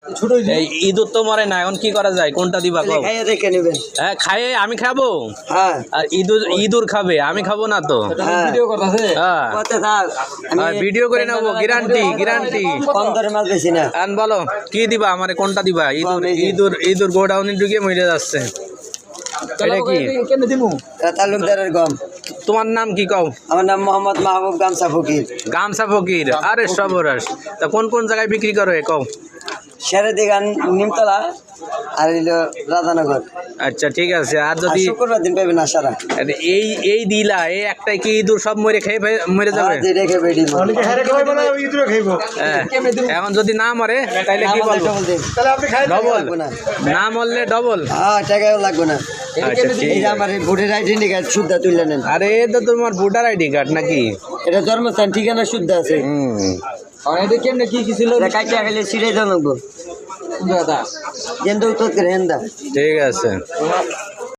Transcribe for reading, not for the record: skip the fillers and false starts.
এই ইঁদুর তো মরে না, এখন কি করা যায়, কোনটা দিবা কও? খাইয়ে দেখে নেবেন। হ্যাঁ খাইয়ে আমি খাবো, হ্যাঁ আর ইঁদুর খাবে, আমি খাবো না তো। ভিডিও করতেছে হ্যাঁ করতে থাক, আমি ভিডিও করে নেবো, গ্যারান্টি। কম দরে মাল বেশি না। আন বলো কি দিবা আমারে, কোনটা দিবা? ইঁদুর গোডাউনে ঢুকে মরে যাচ্ছে, এটা কি? তালুকদারের গম। তোমার নাম কি কও? আমার নাম মোহাম্মদ মাহবুব গামছা ফকির। গামছা ফকির, আরে সর্বনাশ। তা কোন কোন জায়গায় বিক্রি করো কও? শেরেদিগান, নিমতলা আর হইলো রাধানগর। আচ্ছা ঠিক আছে। আর আর যদি শুক্রবার দিন পাবেন আশারা। এই দিলা এই একটাই কি ইঁদুর সব মরে মরে যাবে? রেখে বেড়ি হ্যাঁ, এখন যদি না মরে তাইলে কি বলবো? ডবল না মরলে ডবল। হ্যাঁ টাকাও লাগবে না। আচ্ছা ঠিক এই যে আমার ভোটের আইডেন্টি কার্ড শুদ্ধ তুলে নেন। আরে এ তো তোমার ভোটার আইডি কার্ড নাকি? এটা জন্মস্থান ঠিকানা শুদ্ধ আছে। কেমনে কি ছিল কাটিয়া খাইলে ছিঁড়ে দেওয়া লাগবো। কিন্তু তো হেন্দা ঠিক আছে।